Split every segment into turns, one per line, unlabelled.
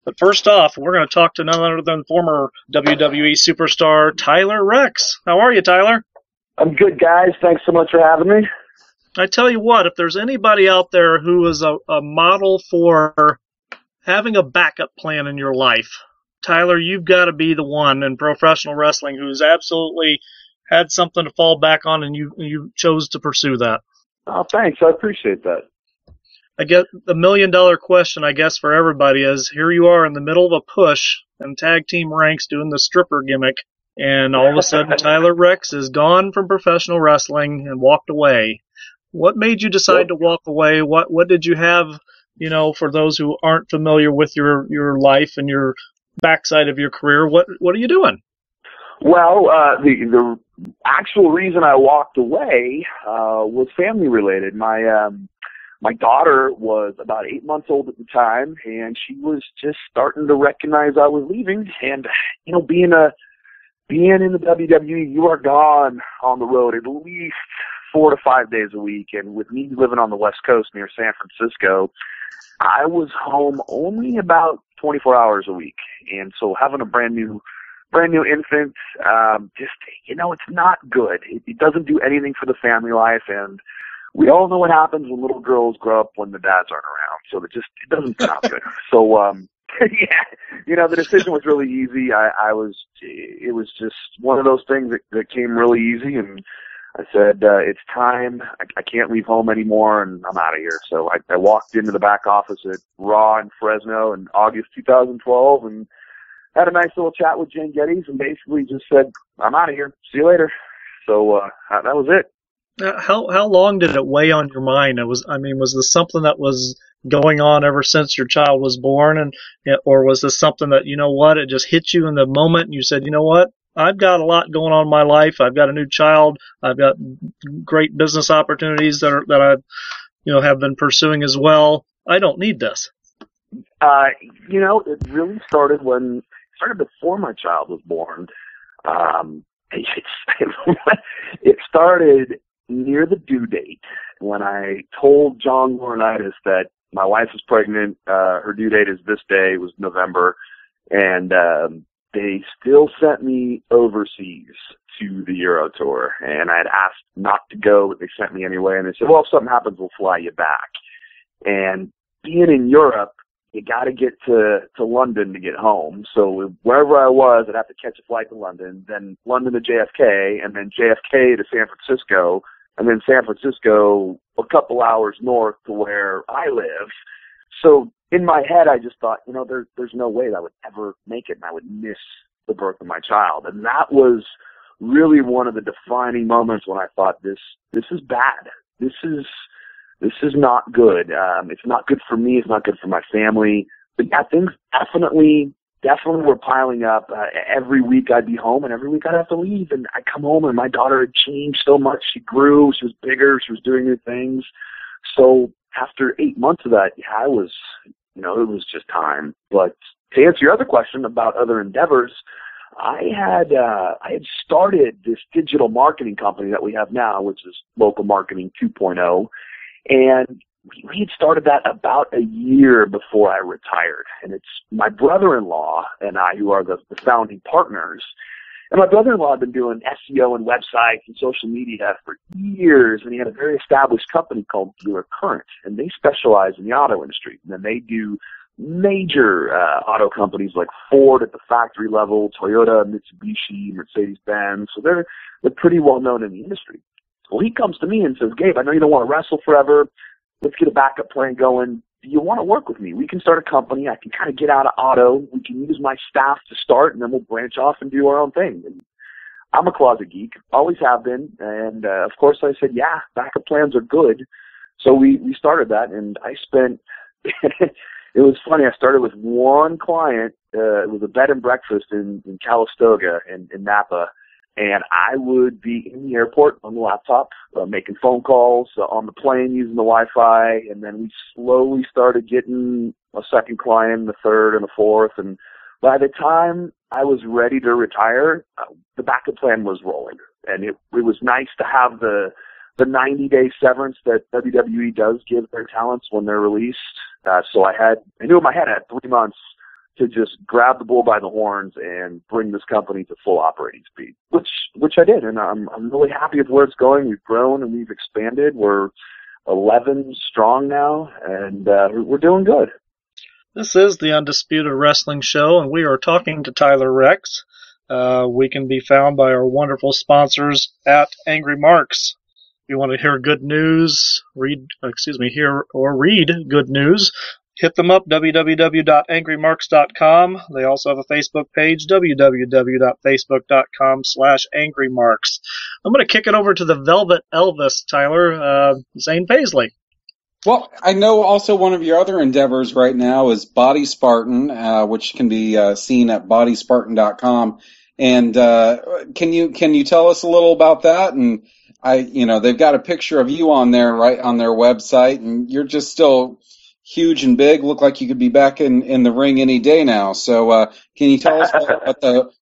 But first off, we're going to talk to none other than former WWE superstar Tyler Reks. How are you, Tyler?
I'm good, guys. Thanks so much for having me.
I tell you what, if there's anybody out there who is a model for having a backup plan in your life, Tyler, you've got to be the one in professional wrestling who's absolutely had something to fall back on, and you chose to pursue that.
Oh, thanks. I appreciate that.
I guess the $1 million question, I guess, for everybody is, here you are in the middle of a push in tag team ranks doing the stripper gimmick, and all of a sudden Tyler Reks is gone from professional wrestling and walked away. What made you decide to walk away? What did you have, for those who aren't familiar with your life and your backside of your career, what are you doing?
Well, the actual reason I walked away was family related. My daughter was about 8 months old at the time, and she was just starting to recognize I was leaving. And being in the WWE, you are gone on the road at least 4 to 5 days a week. And with me living on the West Coast near San Francisco, I was home only about 24 hours a week. And so having a brand new infant, it's not good. It doesn't do anything for the family life, and we all know what happens when little girls grow up when the dads aren't around. So it doesn't sound good. So, the decision was really easy. It was just one of those things that came really easy, and I said, it's time. I can't leave home anymore, and I'm out of here. So I walked into the back office at Raw in Fresno in August 2012 and had a nice little chat with Jen Geddes and basically just said, I'm out of here. See you later. So that was it.
How long did it weigh on your mind? Was this something that was going on ever since your child was born, or was this something that, it just hit you in the moment and you said, I've got a lot going on in my life. I've got a new child. I've got great business opportunities that I have been pursuing as well. I don't need this.
It really started before my child was born. It started near the due date when I told John Laurinaitis that my wife is pregnant. Her due date is this day. It was November. And they still sent me overseas to the Euro Tour. And I had asked not to go, but they sent me anyway. And they said, well, if something happens, we'll fly you back. And being in Europe, you got to get to London to get home. So wherever I was, I'd have to catch a flight to London, then London to JFK, and then JFK to San Francisco, and then San Francisco a couple hours north to where I live. So in my head, I just thought, there's no way that I would ever make it, and I would miss the birth of my child. And that was really one of the defining moments when I thought, this is bad. This is not good. It's not good for me. It's not good for my family. But yeah, things definitely were piling up. Every week I'd be home, and every week I'd have to leave. And I'd come home, and my daughter had changed so much. She grew. She was bigger. She was doing new things. So after 8 months of that, I was, it was just time. But to answer your other question about other endeavors, I had started this digital marketing company that we have now, which is Local Marketing 2.0. And we had started that about a year before I retired. And it's my brother-in-law and I who are the founding partners. And my brother-in-law had been doing SEO and websites and social media for years. And he had a very established company called Dealer Current. And they specialize in the auto industry. And then they do major auto companies like Ford at the factory level, Toyota, Mitsubishi, Mercedes-Benz. So they're pretty well known in the industry. Well, he comes to me and says, Gabe, I know you don't want to wrestle forever. Let's get a backup plan going. Do you want to work with me? We can start a company. I can kind of get out of auto. We can use my staff to start, and then we'll branch off and do our own thing. And I'm a closet geek, always have been. And, of course, I said, yeah, backup plans are good. So we started that, and I spent – it was funny. I started with one client. It was a bed and breakfast in Calistoga in Napa. And I would be in the airport on the laptop, making phone calls on the plane using the Wi-Fi. And then we slowly started getting a second client, the third, and the fourth. And by the time I was ready to retire, the backup plan was rolling. And it was nice to have the 90-day severance that WWE does give their talents when they're released. So I knew in my head I had 3 months to just grab the bull by the horns and bring this company to full operating speed, which I did. And I'm really happy with where it's going. We've grown and we've expanded. We're 11 strong now, and we're doing good.
This is the Undisputed Wrestling Show, and we are talking to Tyler Reks. We can be found by our wonderful sponsors at Angry Marks. If you want to hear good news, hear or read good news, hit them up, www.AngryMarks.com. They also have a Facebook page, www.facebook.com/AngryMarks. I'm going to kick it over to the Velvet Elvis, Tyler, Zane Paisley.
Well, I know also one of your other endeavors right now is Body Spartan, which can be seen at bodyspartan.com. And can you tell us a little about that? And they've got a picture of you on there, right on their website, and you're just still huge and big. Look like you could be back in the ring any day now. So can you tell us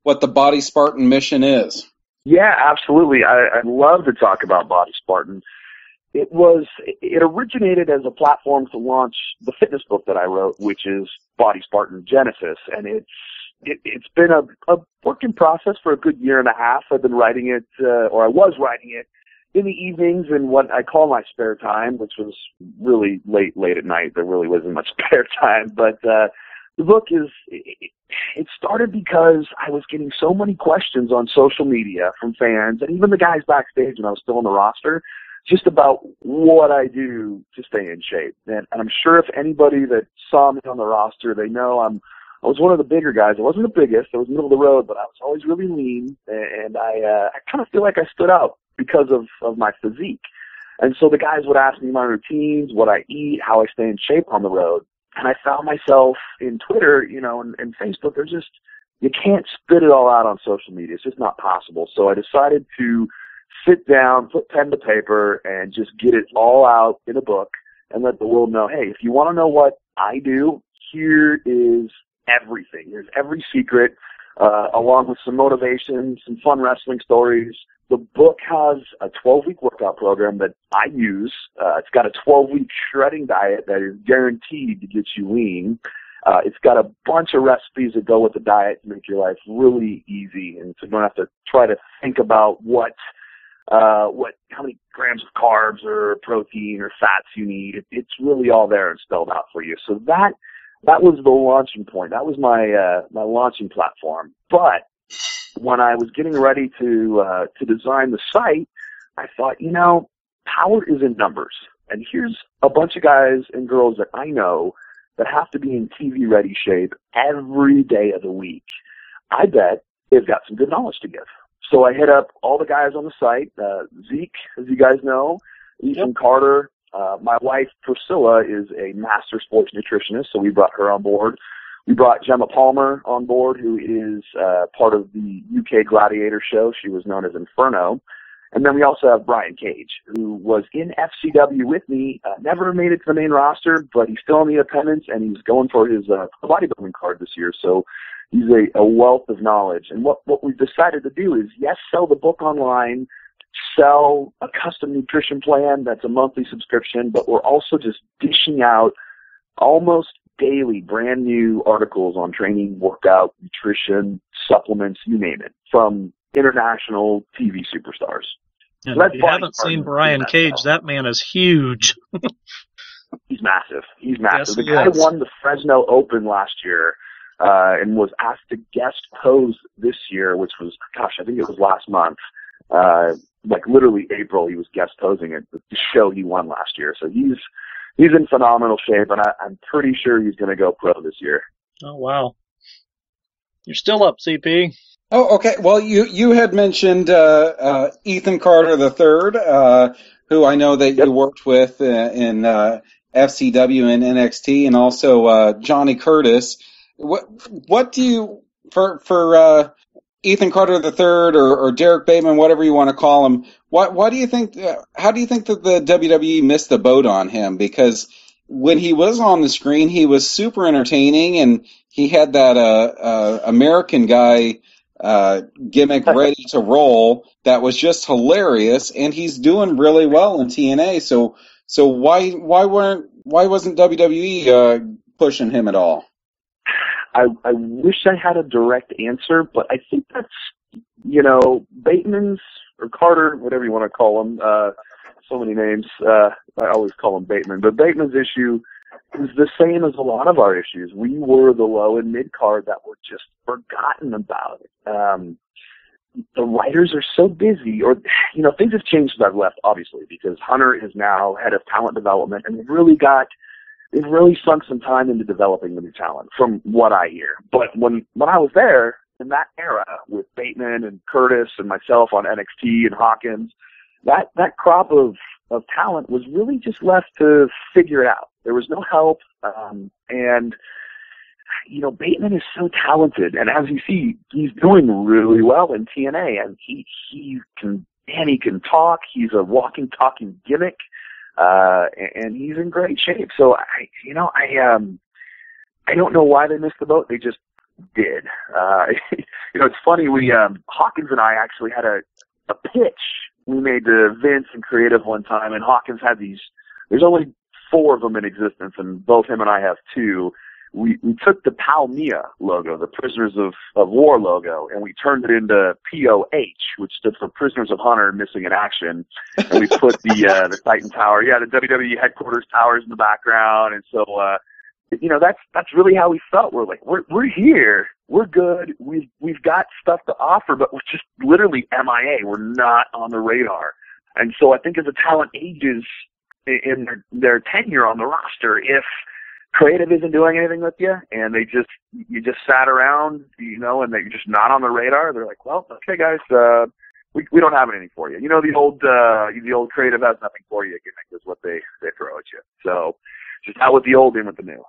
what the Body Spartan mission is?
Yeah, absolutely. I'd love to talk about Body Spartan. It originated as a platform to launch the fitness book that I wrote, which is Body Spartan Genesis, and it's been a work in process for a good year and a half. I've been writing it, or I was writing it, in the evenings in what I call my spare time, which was really late at night. There really wasn't much spare time, but the book it started because I was getting so many questions on social media from fans and even the guys backstage when I was still on the roster, just about what I do to stay in shape. And I'm sure if anybody that saw me on the roster, they know I was one of the bigger guys. I wasn't the biggest. I was middle of the road, but I was always really lean, and I kind of feel like I stood out because of my physique. And so the guys would ask me my routines, what I eat, how I stay in shape on the road. And I found myself in Twitter, and Facebook, you can't spit it all out on social media. It's just not possible. So I decided to sit down, put pen to paper, and just get it all out in a book and let the world know, hey, if you want to know what I do, here is everything. There's every secret, along with some motivation, some fun wrestling stories. The book has a 12-week workout program that I use. It's got a 12-week shredding diet that is guaranteed to get you lean. It's got a bunch of recipes that go with the diet to make your life really easy, and so you don't have to try to think about how many grams of carbs or protein or fats you need. It's really all there and spelled out for you. So that was the launching point. That was my launching platform. But when I was getting ready to design the site, I thought, power is in numbers. And here's a bunch of guys and girls that I know that have to be in TV-ready shape every day of the week. I bet they've got some good knowledge to give. So I hit up all the guys on the site, Zeke, as you guys know, Ethan Carter. My wife, Priscilla, is a master sports nutritionist, so we brought her on board. We brought Gemma Palmer on board, who is part of the UK Gladiator show. She was known as Inferno. And then we also have Brian Cage, who was in FCW with me, never made it to the main roster, but he's still in the independents, and he's going for his bodybuilding card this year. So he's a wealth of knowledge. And what we've decided to do is, yes, sell the book online, sell a custom nutrition plan that's a monthly subscription, but we're also just dishing out almost daily brand new articles on training, workout, nutrition, supplements, you name it, from international TV superstars.
And
so
if you haven't seen Brian Cage, that man is huge.
He's massive. He's massive.
Yes,
the guy won the Fresno Open last year and was asked to guest pose this year, which was, I think it was last month. Literally April, he was guest posing at the show he won last year. So he's in phenomenal shape, and I'm pretty sure he's going to go pro this year.
Oh, wow. You're still up, CP.
Oh, okay. Well, you had mentioned Ethan Carter III, who I know that you worked with in FCW and NXT, and also Johnny Curtis. What do you for Ethan Carter III or Derek Bateman, whatever you want to call him? Why do you think? How do you think that the WWE missed the boat on him? Because when he was on the screen, he was super entertaining, and he had that American guy gimmick ready to roll that was just hilarious, and he's doing really well in TNA. So why wasn't WWE pushing him at all?
I wish I had a direct answer, but I think that's, you know, Bateman's or Carter, whatever you want to call him, so many names, I always call him Bateman, but Bateman's issue is the same as a lot of our issues. We were the low and mid card that were just forgotten about. The writers are so busy, or, you know, things have changed since I've left, obviously, because Hunter is now head of talent development, and they've really sunk some time into developing the new talent, from what I hear. But when I was there, in that era, with Bateman and Curtis and myself on NXT and Hawkins, that crop of talent was really just left to figure it out. There was no help, and you know, Bateman is so talented, and as you see, he's doing really well in TNA, and he can talk. He's a walking, talking gimmick, and he's in great shape. So I don't know why they missed the boat. They just did. You know, it's funny. Hawkins and I actually had a pitch we made to Vince and Creative one time, and Hawkins had these. There's only 4 of them in existence, and both him and I have 2. We took the POW-MIA logo, the Prisoners of War logo, and we turned it into POH, which stood for Prisoners of Honor Missing in Action. And we put the Titan Tower, the WWE headquarters towers in the background. And so, you know, that's really how we felt. We're like, we're here, we're good, we've got stuff to offer, but we're just literally MIA. We're not on the radar. And so I think as the talent ages in their tenure on the roster, if Creative isn't doing anything with you, and you just sat around, you know, and they're just not on the radar, they're like, well, okay, guys, we don't have anything for you. You know, the old Creative has nothing for you gimmick is what they throw at you. So just out with the old, in with the new.